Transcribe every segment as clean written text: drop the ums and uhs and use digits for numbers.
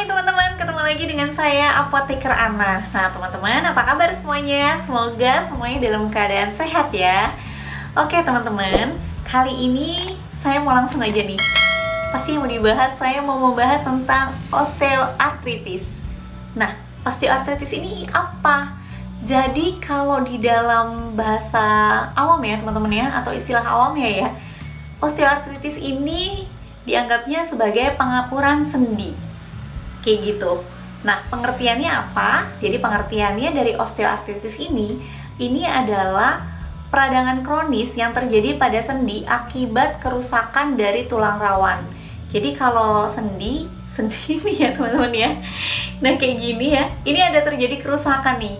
Hai teman-teman, ketemu lagi dengan saya Apoteker Ana. Nah teman-teman, apa kabar semuanya? Semoga semuanya dalam keadaan sehat ya. Oke teman-teman, kali ini saya mau langsung aja nih. Pasti yang mau dibahas, saya mau membahas tentang osteoartritis. Nah, osteoartritis ini apa? Jadi kalau di dalam bahasa awam ya teman-teman ya, atau istilah awamnya ya, osteoartritis ini dianggapnya sebagai pengapuran sendi. Kayak gitu. Nah, pengertiannya apa? Jadi pengertiannya dari osteoartritis ini adalah peradangan kronis yang terjadi pada sendi akibat kerusakan dari tulang rawan. Jadi kalau sendi ini ya teman-teman ya. Nah, kayak gini ya. Ini ada terjadi kerusakan nih.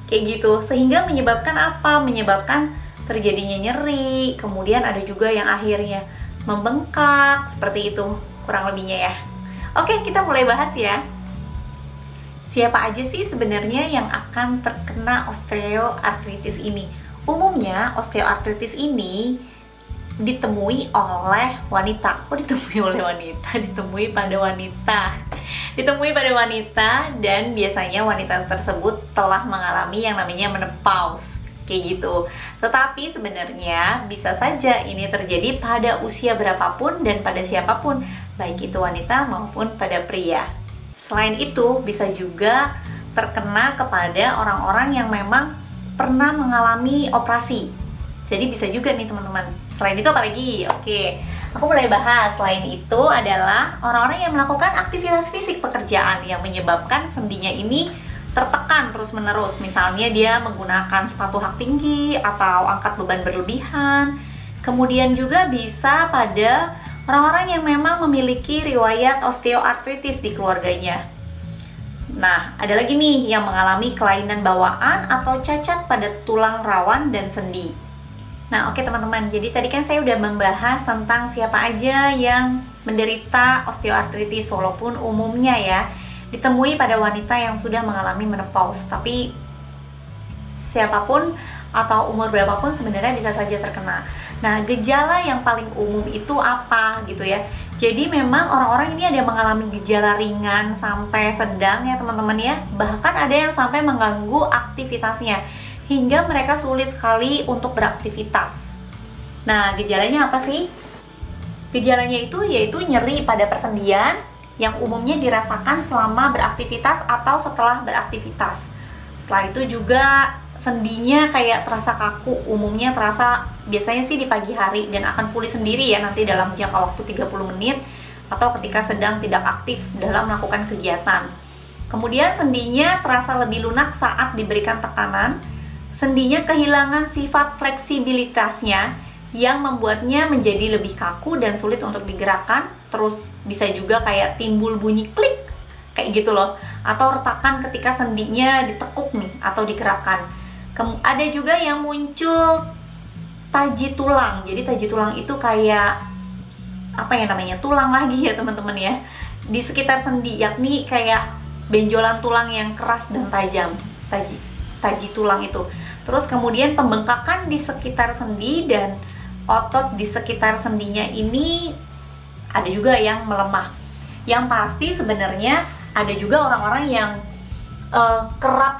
Kayak gitu. Sehingga menyebabkan apa? Menyebabkan terjadinya nyeri, kemudian ada juga yang akhirnya membengkak, seperti itu kurang lebihnya ya. Oke, kita mulai bahas ya. Siapa aja sih sebenarnya yang akan terkena osteoartritis ini? Umumnya osteoartritis ini ditemui oleh wanita. Oh, ditemui oleh wanita, ditemui pada wanita. Ditemui pada wanita dan biasanya wanita tersebut telah mengalami yang namanya menopause. Kayak gitu. Tetapi sebenarnya bisa saja ini terjadi pada usia berapapun dan pada siapapun, baik itu wanita maupun pada pria. Selain itu, bisa juga terkena kepada orang-orang yang memang pernah mengalami operasi. Jadi bisa juga nih teman-teman. Selain itu apalagi? Oke, aku mulai bahas. Selain itu adalah orang-orang yang melakukan aktivitas fisik pekerjaan yang menyebabkan sendinya ini tertekan terus-menerus. Misalnya dia menggunakan sepatu hak tinggi atau angkat beban berlebihan. Kemudian juga bisa pada orang-orang yang memang memiliki riwayat osteoartritis di keluarganya. Nah, ada lagi nih yang mengalami kelainan bawaan atau cacat pada tulang rawan dan sendi. Nah, oke teman-teman, jadi tadi kan saya udah membahas tentang siapa aja yang menderita osteoartritis, walaupun umumnya ya ditemui pada wanita yang sudah mengalami menopause, tapi siapapun atau umur berapapun sebenarnya bisa saja terkena. Nah, gejala yang paling umum itu apa gitu ya. Jadi memang orang-orang ini ada yang mengalami gejala ringan sampai sedang ya teman-teman ya. Bahkan ada yang sampai mengganggu aktivitasnya hingga mereka sulit sekali untuk beraktivitas. Nah, gejalanya apa sih? Gejalanya itu yaitu nyeri pada persendian yang umumnya dirasakan selama beraktivitas atau setelah beraktivitas. Setelah itu juga sendinya kayak terasa kaku, umumnya terasa biasanya sih di pagi hari dan akan pulih sendiri ya nanti dalam jangka waktu 30 menit atau ketika sedang tidak aktif dalam melakukan kegiatan. Kemudian sendinya terasa lebih lunak saat diberikan tekanan. Sendinya kehilangan sifat fleksibilitasnya yang membuatnya menjadi lebih kaku dan sulit untuk digerakkan. Terus bisa juga kayak timbul bunyi klik kayak gitu loh, atau retakan ketika sendinya ditekuk nih atau digerakkan. Ada juga yang muncul taji tulang. Jadi taji tulang itu kayak apa ya namanya, tulang lagi ya teman-teman ya, di sekitar sendi, yakni kayak benjolan tulang yang keras dan tajam. Taji tulang itu. Terus kemudian pembengkakan di sekitar sendi dan otot di sekitar sendinya ini ada juga yang melemah. Yang pasti sebenarnya ada juga orang-orang yang kerap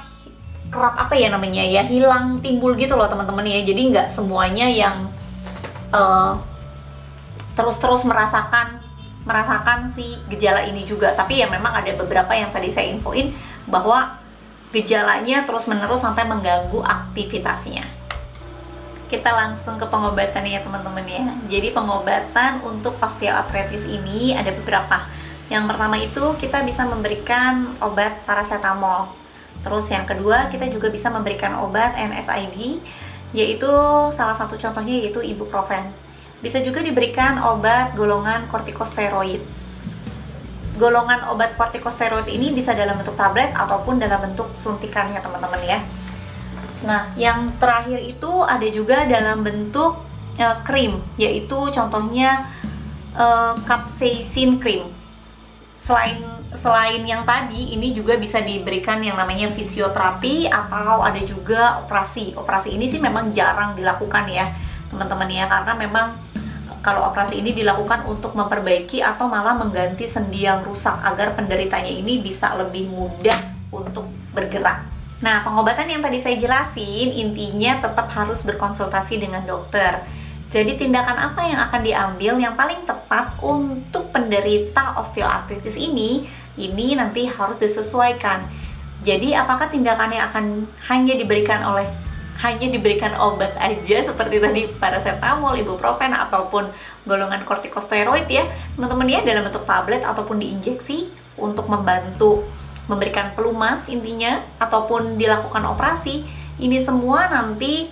apa ya namanya ya, hilang timbul gitu loh teman-teman ya. Jadi nggak semuanya yang terus-terus merasakan si gejala ini juga. Tapi ya memang ada beberapa yang tadi saya infoin bahwa gejalanya terus-menerus sampai mengganggu aktivitasnya. Kita langsung ke pengobatannya ya teman-teman ya. Jadi pengobatan untuk osteoartritis ini ada beberapa. Yang pertama itu kita bisa memberikan obat paracetamol. Terus yang kedua kita juga bisa memberikan obat NSAID, yaitu salah satu contohnya yaitu ibuprofen. Bisa juga diberikan obat golongan kortikosteroid. Golongan obat kortikosteroid ini bisa dalam bentuk tablet ataupun dalam bentuk suntikan ya teman-teman ya. Nah, yang terakhir itu ada juga dalam bentuk krim, yaitu contohnya capsaicin cream. Selain yang tadi, ini juga bisa diberikan yang namanya fisioterapi atau ada juga operasi. Operasi ini sih memang jarang dilakukan ya teman-teman ya, karena memang kalau operasi ini dilakukan untuk memperbaiki atau malah mengganti sendi yang rusak agar penderitanya ini bisa lebih mudah untuk bergerak. Nah, pengobatan yang tadi saya jelasin intinya tetap harus berkonsultasi dengan dokter. Jadi tindakan apa yang akan diambil yang paling tepat untuk penderita osteoartritis ini nanti harus disesuaikan. Jadi apakah tindakannya akan hanya diberikan obat aja seperti tadi paracetamol, ibuprofen ataupun golongan kortikosteroid ya teman-teman ya, dalam bentuk tablet ataupun diinjeksi untuk membantu memberikan pelumas intinya, ataupun dilakukan operasi, ini semua nanti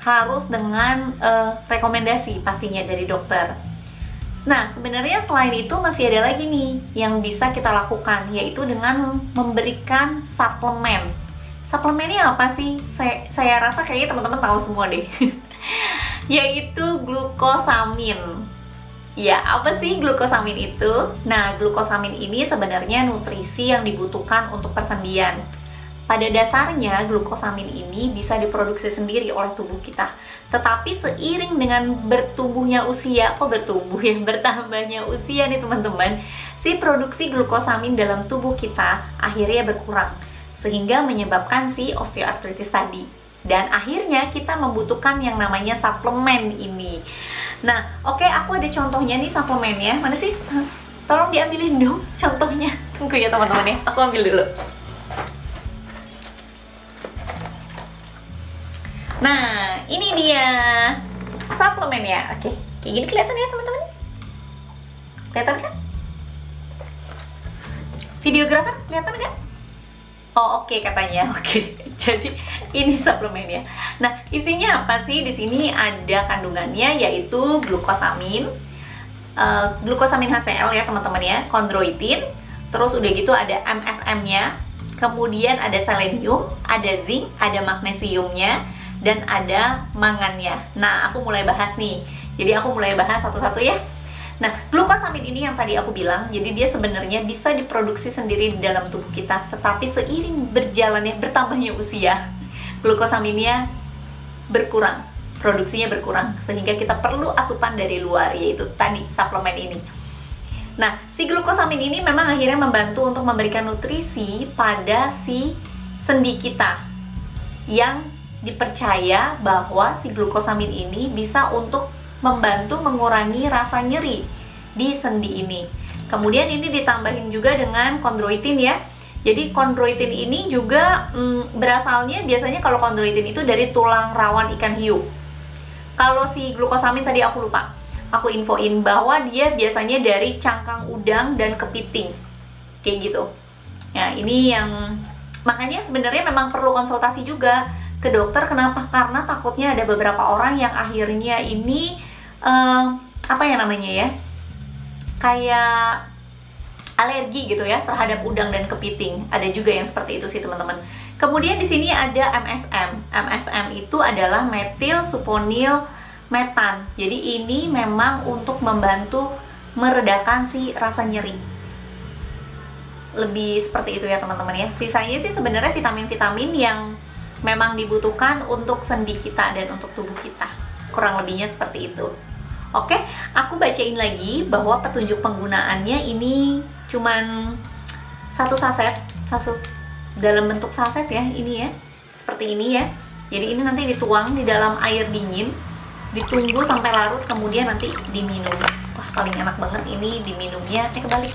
harus dengan rekomendasi pastinya dari dokter. Nah, sebenarnya selain itu masih ada lagi nih yang bisa kita lakukan, yaitu dengan memberikan suplemen. Suplemennya apa sih? Saya rasa kayaknya teman-teman tahu semua deh. Yaitu glukosamin. Ya, apa sih glukosamin itu? Nah, glukosamin ini sebenarnya nutrisi yang dibutuhkan untuk persendian. Pada dasarnya, glukosamin ini bisa diproduksi sendiri oleh tubuh kita. Tetapi seiring dengan bertambahnya usia nih teman-teman, si produksi glukosamin dalam tubuh kita akhirnya berkurang, sehingga menyebabkan si osteoartritis tadi. Dan akhirnya kita membutuhkan yang namanya suplemen ini. Nah, oke, aku ada contohnya nih suplemennya. Mana sih? Tolong diambilin dong contohnya. Tunggu ya teman-teman ya, aku ambil dulu. Nah, ini dia suplemen ya. Oke, kayak gini kelihatan ya teman-teman? Kelihatan kan? Videografer kelihatan kan? Oh, oke katanya. Oke. Jadi ini suplemen ya. Nah, isinya apa sih? Di sini ada kandungannya yaitu glukosamin, glukosamin HCl ya teman-teman ya, chondroitin, terus udah gitu ada MSM-nya, kemudian ada selenium, ada zinc, ada magnesiumnya, dan ada mangannya. Nah, aku mulai bahas nih. Jadi aku mulai bahas satu-satu ya. Nah, glukosamin ini yang tadi aku bilang, jadi dia sebenarnya bisa diproduksi sendiri di dalam tubuh kita. Tetapi seiring bertambahnya usia, glukosaminnya berkurang, produksinya berkurang, sehingga kita perlu asupan dari luar, yaitu tadi suplemen ini. Nah, si glukosamin ini memang akhirnya membantu untuk memberikan nutrisi pada si sendi kita, yang dipercaya bahwa si glukosamin ini bisa untuk membantu mengurangi rasa nyeri di sendi ini. Kemudian ini ditambahin juga dengan chondroitin ya. Jadi chondroitin ini juga berasalnya biasanya kalau chondroitin itu dari tulang rawan ikan hiu. Kalau si glukosamin tadi aku lupa, aku infoin bahwa dia biasanya dari cangkang udang dan kepiting, kayak gitu. Nah, ini yang makanya sebenarnya memang perlu konsultasi juga ke dokter. Kenapa? Karena takutnya ada beberapa orang yang akhirnya ini apa ya namanya ya, kayak alergi gitu ya terhadap udang dan kepiting. Ada juga yang seperti itu sih teman-teman. Kemudian di sini ada MSM. MSM itu adalah metil suponil metan. Jadi ini memang untuk membantu meredakan si rasa nyeri. Lebih seperti itu ya teman-teman ya. Sisanya sih sebenarnya vitamin-vitamin yang memang dibutuhkan untuk sendi kita dan untuk tubuh kita. Kurang lebihnya seperti itu. Oke, aku bacain lagi bahwa petunjuk penggunaannya ini cuman satu saset dalam bentuk saset ya, ini ya, seperti ini ya. Jadi ini nanti dituang di dalam air dingin, ditunggu sampai larut, kemudian nanti diminum. Wah, paling enak banget ini diminumnya, kebalik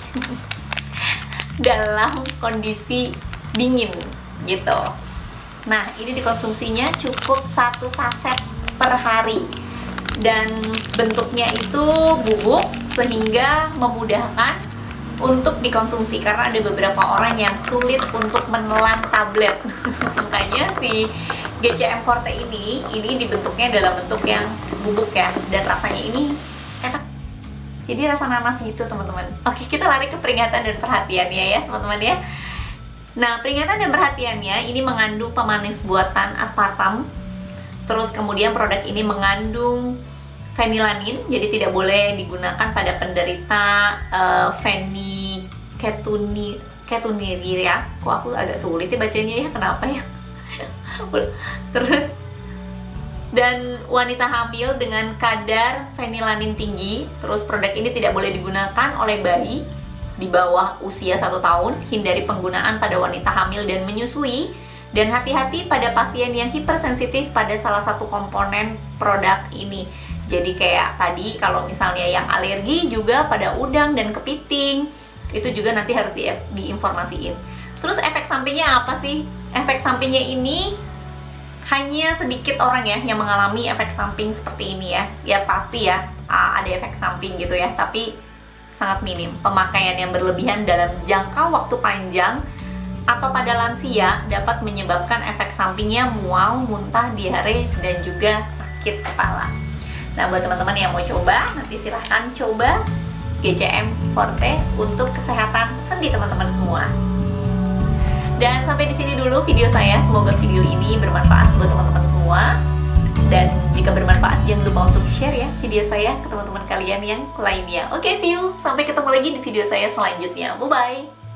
dalam kondisi dingin gitu. Nah, ini dikonsumsinya cukup 1 saset per hari. Dan bentuknya itu bubuk sehingga memudahkan untuk dikonsumsi, karena ada beberapa orang yang sulit untuk menelan tablet. Makanya si GCM Forte ini dibentuknya dalam bentuk yang bubuk ya, dan rasanya ini enak. Jadi rasa nanas gitu teman-teman. Oke, kita lari ke peringatan dan perhatiannya ya teman-teman ya. Nah, peringatan dan perhatiannya ini mengandung pemanis buatan aspartam. Terus kemudian produk ini mengandung fenilanin, jadi tidak boleh digunakan pada penderita phenylketonuria. Kok aku agak sulit ya bacanya ya, kenapa ya? Terus dan wanita hamil dengan kadar fenilanin tinggi. Terus produk ini tidak boleh digunakan oleh bayi di bawah usia 1 tahun. Hindari penggunaan pada wanita hamil dan menyusui. Dan hati-hati pada pasien yang hipersensitif pada salah satu komponen produk ini. Jadi kayak tadi kalau misalnya yang alergi juga pada udang dan kepiting, itu juga nanti harus diinformasiin. Terus efek sampingnya apa sih? Efek sampingnya ini hanya sedikit orang ya yang mengalami efek samping seperti ini ya. Ya pasti ya ada efek samping gitu ya, tapi sangat minim. Pemakaian yang berlebihan dalam jangka waktu panjang atau pada lansia dapat menyebabkan efek sampingnya mual, muntah, diare, dan juga sakit kepala. Nah, buat teman-teman yang mau coba, nanti silahkan coba GCM Forte untuk kesehatan sendi teman-teman semua. Dan sampai di sini dulu video saya. Semoga video ini bermanfaat buat teman-teman semua. Dan jika bermanfaat, jangan lupa untuk share ya video saya ke teman-teman kalian yang lainnya. Oke, see you. Sampai ketemu lagi di video saya selanjutnya. Bye-bye.